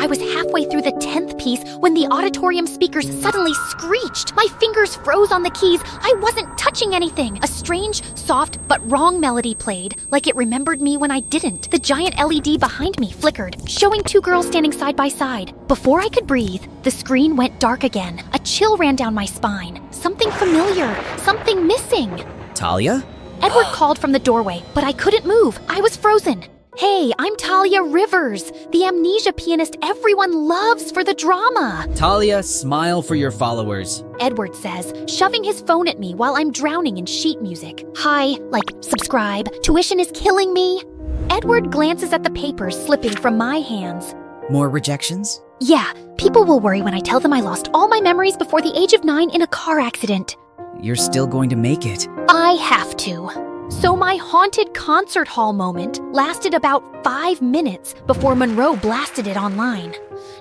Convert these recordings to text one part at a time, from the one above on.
I was halfway through the 10th piece when the auditorium speakers suddenly screeched. My fingers froze on the keys. I wasn't touching anything. A strange, soft, but wrong melody played, like it remembered me when I didn't. The giant LED behind me flickered, showing two girls standing side by side. Before I could breathe, the screen went dark again. A chill ran down my spine. Something familiar, something missing. Talia? Edward called from the doorway, but I couldn't move. I was frozen. Hey, I'm Talia Rivers, the amnesia pianist everyone loves for the drama. Talia, smile for your followers. Edward says, shoving his phone at me while I'm drowning in sheet music. Hi, subscribe, tuition is killing me. Edward glances at the papers slipping from my hands. More rejections? Yeah, people will worry when I tell them I lost all my memories before the age of 9 in a car accident. You're still going to make it. I have to. So my haunted concert hall moment lasted about 5 minutes before Monroe blasted it online.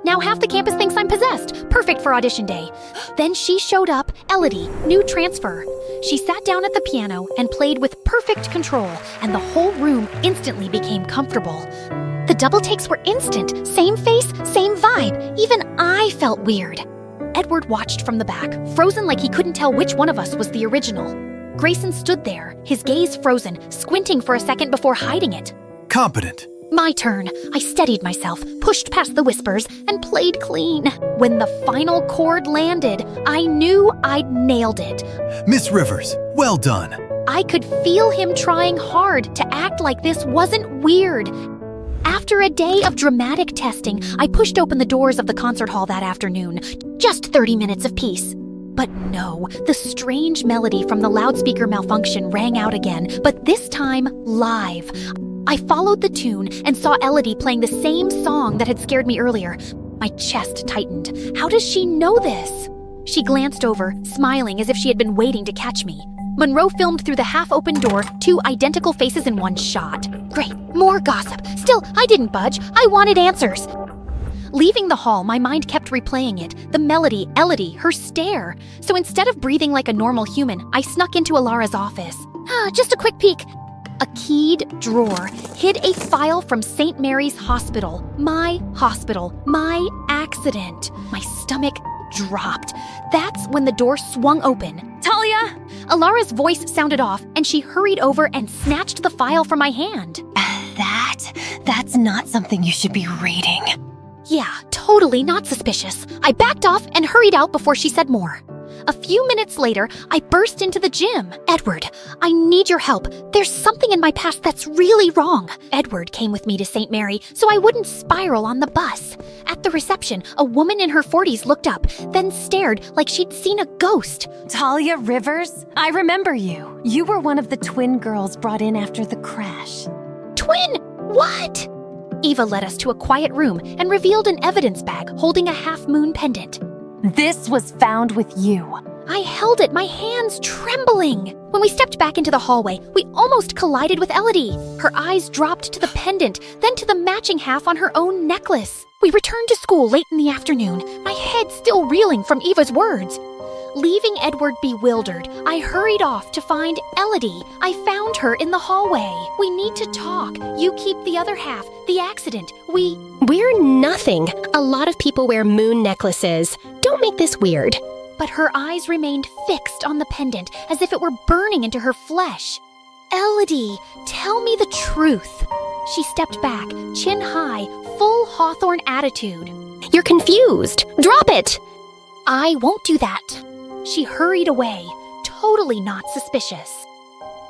Now half the campus thinks I'm possessed, perfect for audition day. Then she showed up, Elodie, new transfer. She sat down at the piano and played with perfect control, and the whole room instantly became comfortable. The double takes were instant, same face, same vibe. Even I felt weird. Edward watched from the back, frozen like he couldn't tell which one of us was the original. Grayson stood there, his gaze frozen, squinting for a second before hiding it. Competent. My turn. I steadied myself, pushed past the whispers, and played clean. When the final chord landed, I knew I'd nailed it. Miss Rivers, well done. I could feel him trying hard to act like this wasn't weird. After a day of dramatic testing, I pushed open the doors of the concert hall that afternoon. Just 30 minutes of peace. But no, the strange melody from the loudspeaker malfunction rang out again, but this time live. I followed the tune and saw Elodie playing the same song that had scared me earlier. My chest tightened. How does she know this? She glanced over, smiling as if she had been waiting to catch me. Monroe filmed through the half-open door, 2 identical faces in one shot. Great, more gossip. Still, I didn't budge. I wanted answers. Leaving the hall, my mind kept replaying it. The melody, Elodie, her stare. So instead of breathing like a normal human, I snuck into Alara's office. Just a quick peek. A keyed drawer hid a file from St. Mary's Hospital. My accident. My stomach dropped. That's when the door swung open. Talia! Alara's voice sounded off, and she hurried over and snatched the file from my hand. That's not something you should be reading. Yeah, totally not suspicious. I backed off and hurried out before she said more. A few minutes later, I burst into the gym. Edward, I need your help. There's something in my past that's really wrong. Edward came with me to St. Mary so I wouldn't spiral on the bus. At the reception, a woman in her 40s looked up, then stared like she'd seen a ghost. Talia Rivers? I remember you. You were one of the twin girls brought in after the crash. Twin? What? Eva led us to a quiet room and revealed an evidence bag holding a half-moon pendant. This was found with you. I held it, my hands trembling. When we stepped back into the hallway, we almost collided with Elodie. Her eyes dropped to the pendant, then to the matching half on her own necklace. We returned to school late in the afternoon, my head still reeling from Eva's words. Leaving Edward bewildered, I hurried off to find Elodie. I found her in the hallway. We need to talk. You keep the other half. The accident. We're nothing. A lot of people wear moon necklaces. Don't make this weird. But her eyes remained fixed on the pendant as if it were burning into her flesh. Elodie, tell me the truth. She stepped back, chin high, full Hawthorne attitude. You're confused. Drop it! I won't do that. She hurried away, totally not suspicious.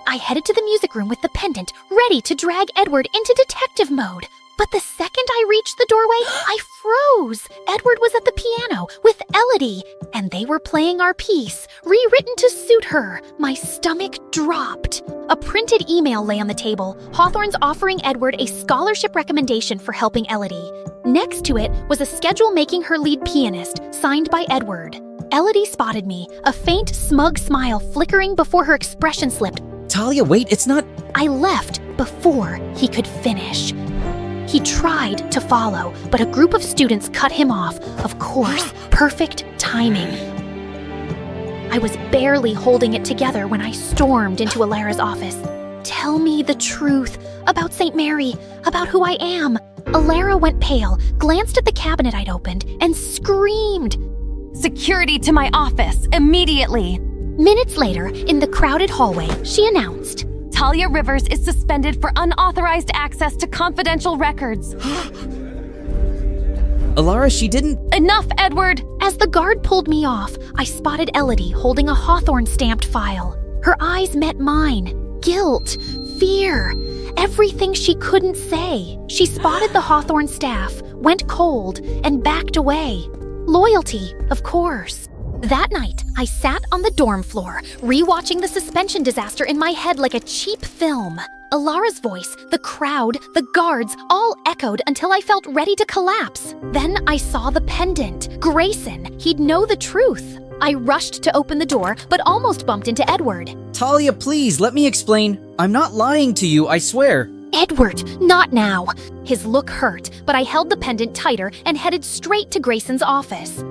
I headed to the music room with the pendant, ready to drag Edward into detective mode. But the second I reached the doorway, I froze. Edward was at the piano with Elodie, and they were playing our piece, rewritten to suit her. My stomach dropped. A printed email lay on the table, Hawthorne's offering Edward a scholarship recommendation for helping Elodie. Next to it was a schedule making her lead pianist, signed by Edward. Elodie spotted me, a faint, smug smile flickering before her expression slipped. Talia, wait, it's not... I left before he could finish. He tried to follow, but a group of students cut him off. Of course, perfect timing. I was barely holding it together when I stormed into Alara's office. Tell me the truth about St. Mary, about who I am. Alara went pale, glanced at the cabinet I'd opened, and screamed. Security to my office, immediately! Minutes later, in the crowded hallway, she announced, Talia Rivers is suspended for unauthorized access to confidential records. Alara, she didn't. Enough, Edward! As the guard pulled me off, I spotted Elodie holding a Hawthorne-stamped file. Her eyes met mine. Guilt, fear, everything she couldn't say. She spotted the Hawthorne staff, went cold, and backed away. Loyalty, of course. That night, I sat on the dorm floor, rewatching the suspension disaster in my head like a cheap film. Alara's voice, the crowd, the guards, all echoed until I felt ready to collapse. Then I saw the pendant. Grayson, he'd know the truth. I rushed to open the door, but almost bumped into Edward. Talia, please, let me explain. I'm not lying to you, I swear. Edward, not now. His look hurt, but I held the pendant tighter and headed straight to Grayson's office.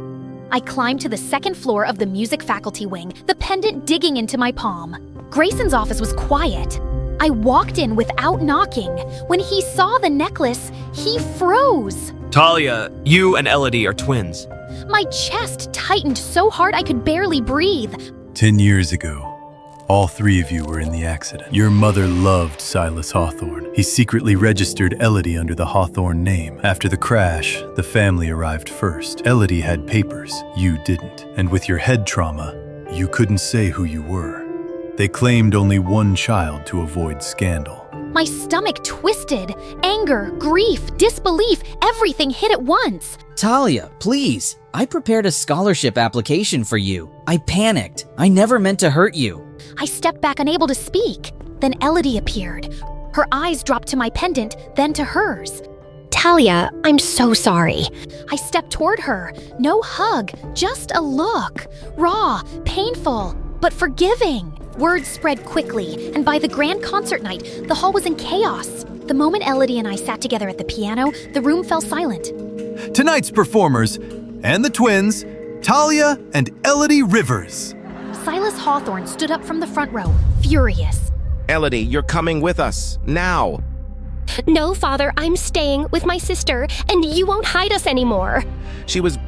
I climbed to the second floor of the music faculty wing, the pendant digging into my palm. Grayson's office was quiet. I walked in without knocking. When he saw the necklace, he froze. Talia, you and Elodie are twins. My chest tightened so hard I could barely breathe. 10 years ago, all three of you were in the accident. Your mother loved Silas Hawthorne. He secretly registered Elodie under the Hawthorne name. After the crash, the family arrived first. Elodie had papers, you didn't. And with your head trauma, you couldn't say who you were. They claimed only one child to avoid scandal. My stomach twisted. Anger, grief, disbelief, everything hit at once. Talia, please. I prepared a scholarship application for you. I panicked. I never meant to hurt you. I stepped back, unable to speak. Then Elodie appeared. Her eyes dropped to my pendant, then to hers. Talia, I'm so sorry. I stepped toward her. No hug, just a look. Raw, painful, but forgiving. Word spread quickly, and by the grand concert night, the hall was in chaos. The moment Elodie and I sat together at the piano, the room fell silent. Tonight's performers, and the twins, Talia and Elodie Rivers. Silas Hawthorne stood up from the front row, furious. Elodie, you're coming with us, now. No, Father, I'm staying with my sister, and you won't hide us anymore. She was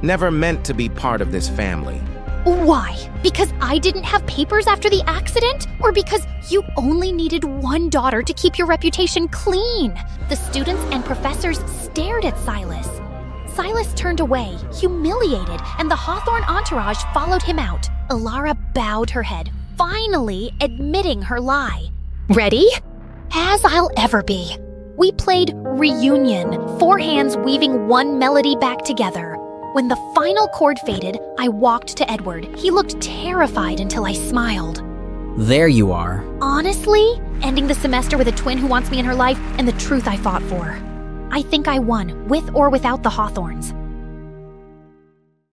never meant to be part of this family. Why? Because I didn't have papers after the accident? Or because you only needed one daughter to keep your reputation clean? The students and professors stared at Silas. Silas turned away, humiliated, and the Hawthorne entourage followed him out. Alara bowed her head, finally admitting her lie. Ready? As I'll ever be. We played Reunion, four hands weaving one melody back together. When the final chord faded, I walked to Edward. He looked terrified until I smiled. There you are. Honestly, ending the semester with a twin who wants me in her life and the truth I fought for. I think I won, with or without the Hawthorns.